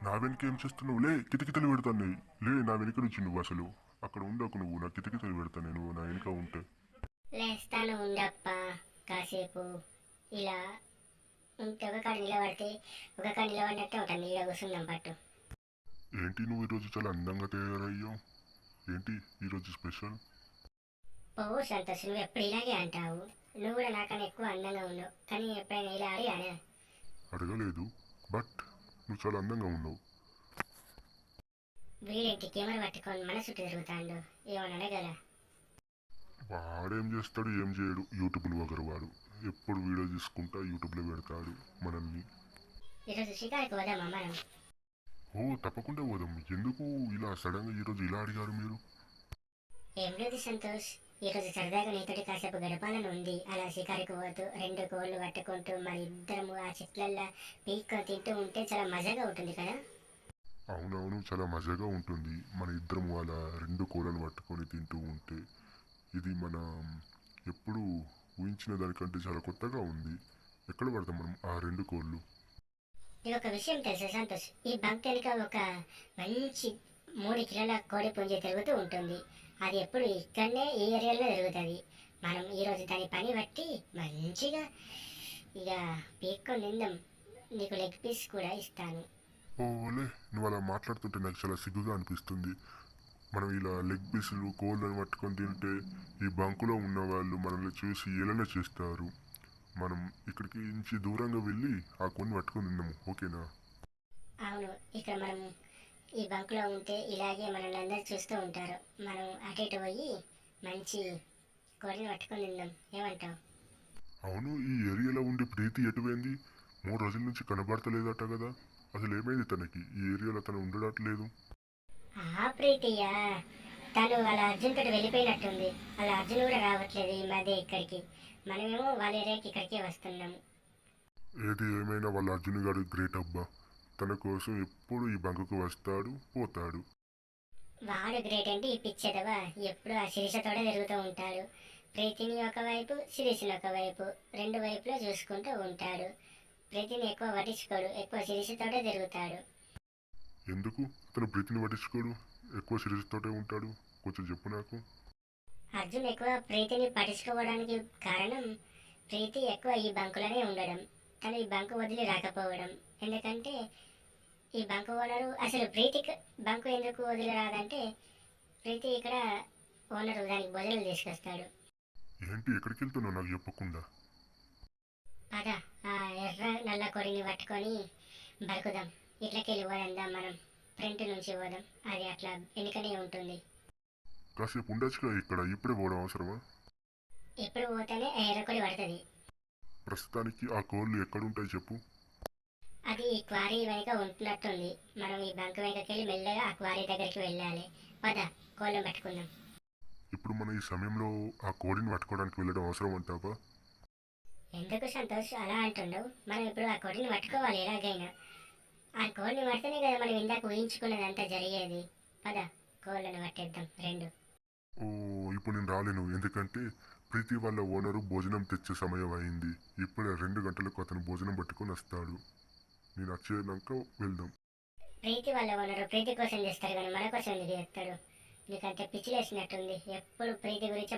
నా వెనక ఏం చేస్తున్నావు? లే, కితకితలు పెడతాను. లే, నా వెనక నుంచి నువ్వు అసలు అక్కడ ఉండకు. నువ్వు నా కితకితలు పెడతాను నేను నా వెనక ఉంటే. లేస్తాను ఉండప్పా కాసేపు. ఇలా ఉంటే ఒక కాడ నిలబడితే ఒక కాడ నిలబడినట్టే ఉంటుంది. నీడ కూర్చుందాం పట్టు. ఏంటి నువ్వు ఈరోజు చాలా అందంగా తయారయ్యావు? ఏంటి ఈరోజు స్పెషల్? పోవు సంతోష్, నువ్వు ఎప్పుడు ఇలాగే అంటావు. నువ్వు కూడా నాకన్నా ఎక్కువ అందంగా ఉన్నావు, కానీ ఎప్పుడైనా ఇలా అడిగానా? అడగలేదు, బట్ నువ్వు చాలా అందంగా ఉన్నావు. వీడేంటి కెమెరా పట్టుకొని మన చుట్టూ తిరుగుతాడు? ఏమన్నా అడగల? వాడేం చేస్తాడు, ఏం చేయడు. యూట్యూబ్లో ఒకరు వాడు ఎప్పుడు వీడియో తీసుకుంటా యూట్యూబ్లో పెడతాడు మనల్ని. ఈరోజు షికారుకు పోదామా మనం? ఓ, తప్పకుండా పోదాం. ఎందుకు ఇలా సడన్గా ఈరోజు ఇలా అడిగారు మీరు? ఏం లేదు సంతోష్, ఈరోజు సరదాగా నీతోటి కాసేపు గడపాలని ఉంది. అలా షికారుకు పోతూ 2 కోళ్ళు పట్టుకుంటూ మన ఇద్దరము ఆ చెట్లల్లో పీక్కొని తింటూ ఉంటే చాలా మజాగా ఉంటుంది కదా. అవునవును, చాలా మజాగా ఉంటుంది. మన ఇద్దరం అలా 2 కోళ్ళను పట్టుకొని తింటూ ఉంటే. ఇది మన ఎప్పుడు ఊహించిన దానికంటే చాలా కొత్తగా ఉంది. ఎక్కడ పడతాం మనం ఆ 2 కోళ్ళు? నీకు ఒక విషయం తెలుసా సంతోష్? ఈ బంక్ వెనుక ఒక మంచి 3 కిలోల కోడి పుంజి తిరుగుతూ ఉంటుంది. అది ఎప్పుడు ఇక్కడనే ఈ ఏరియాలో తిరుగుతుంది. మనం ఈరోజు దాని పని బట్టి మంచిగా ఇక పీక్కొని తిందాం. నీకు లెగ్ పీస్ కూడా ఇస్తాను. ఓలే, నువ్వు అలా మాట్లాడుతుంటే నాకు చాలా సిగ్గుగా అనిపిస్తుంది. మనం ఇలా లెగ్ పీసులు కోళ్ళను పట్టుకొని తింటే ఈ బంకులో ఉన్న వాళ్ళు మనల్ని చూసి ఏలన చేస్తారు. మనం ఇక్కడికి నుంచి దూరంగా వెళ్ళి ఆ కోడిని పట్టుకొని తిందాము, ఓకేనా? అవును, ఇక్కడ మనం ఈ బంకులో ఉంటే ఇలాగే మనల్ని అందరూ చూస్తూ ఉంటారు. మనం అటు ఇటు పోయి మంచి కోడిని పట్టుకొని తిందాం. ఏమంటావు? అవును, ఈ ఏరియాలో ఉండే ప్రీతి ఎటువైంది? 3 రోజుల నుంచి కనబడతలేదట కదా. అసలు ఏమైంది తనకి? ఈ ఏరియాలో తను ఉండట్లేదు. ఆ ప్రీతియా, తను వాళ్ళ అర్జున్ తోటి వెళ్ళిపోయినట్టుంది. వాళ్ళ అర్జున్ కూడా రావట్లేదు ఈ మధ్య ఇక్కడికి. మనమేమో వాళ్ళ ఏరియాకి ఇక్కడికే వస్తున్నాము. ఏది ఏమైనా వాళ్ళ అర్జున్ గారు గ్రేట్ అబ్బా. తన కోసం ఎప్పుడు ఈ బంకుకు వస్తాడు, పోతాడు. వాడు గ్రేట్ అంటే ఈ పిచ్చేదవా ఎప్పుడు ఆ శిరీషతోడే తిరుగుతూ ఉంటాడు. ప్రీతిని ఒకవైపు, శిరీషని ఒకవైపు, 2 వైపులా చూసుకుంటూ ఉంటాడు. ప్రీతిని ఎక్కువ పట్టించుకోడు, ఎక్కువ శిరీషతోటే తిరుగుతాడు. ఎందుకు అతను ప్రీతిని పట్టించుకోడు, ఎక్కువ సిరీస్తోటే ఉంటాడు? కొంచెం చెప్పు నాకు. అర్జున్ ఎక్కువ ప్రీతిని పట్టించుకోవడానికి కారణం ప్రీతి ఎక్కువ ఈ బంకులోనే ఉండడం, తను ఈ బంకు వదిలి రాకపోవడం. ఎందుకంటే ఈ బంకు ఓనరు అసలు ప్రీతికి బంకు ఎందుకు వదిలి రాదంటే, ప్రీతి ఇక్కడ ఓనరు దానికి భోజనాలు తీసుకొస్తాడు. ఏంటి, ఎక్కడికి వెళ్తున్నావు నాకు చెప్పకుండా? పద, ఆ ఎర్ర నల్ల కొడిని పట్టుకొని బరుకుదాం. ఇట్లకెళ్ళి పోదాం మనం. ఫ్రంట్ నుంచి పోదాం, అది అట్లా వెనుకనే ఉంటుంది. కాసేపు ఉండొచ్చుగా ఇక్కడ, ఇప్పుడే పోవడం అవసరమా? ఎప్పుడు పోతేనే ఆ ఎర్ర కొడి పడుతుంది. ప్రస్తుతానికి ఆ కోళ్ళు ఎక్కడుంటాయి చెప్పు. అది ఈ క్వారీ వెనుక ఉంటున్నట్టుంది. మనం ఈ బంక్ వెనుకకెళ్ళి మెల్లగా ఆ క్వారీ దగ్గరికి వెళ్ళాలి. పద, కోళ్ళం పట్టుకుందాం. ఇప్పుడు మనం ఈ సమయంలో ఆ కోడిని పట్టుకోవడానికి వెళ్ళడం అవసరం అంటావా? ఎందుకు సంతోష్ అలా అంటుండవు? మనం ఇప్పుడు ఆ కోడిని పట్టుకోవాలి ఎలాగైనా. ఆ కోడిని పడితేనే కదా మనం ఇందాక ఊహించుకున్నదంతా జరిగేది. పద, కోళ్ళను పట్టేద్దాం 2. ఓ, ఇప్పుడు నేను రాలేను. ఎందుకంటే ప్రీతి వాళ్ళ ఓనరు భోజనం తెచ్చే సమయం అయింది. ఇప్పుడే 2 గంటలకు అతను భోజనం పట్టుకొని వస్తాడు. నేను వచ్చేదాకా వెళ్దాం. ప్రీతి వాళ్ళ ఓనరు ప్రీతి కోసం చేస్తారు కానీ మన కోసం ఎందుకు చేస్తాడు? నీకంటే పిచ్చి లేసినట్టుంది. ఎప్పుడు ప్రీతి గురించి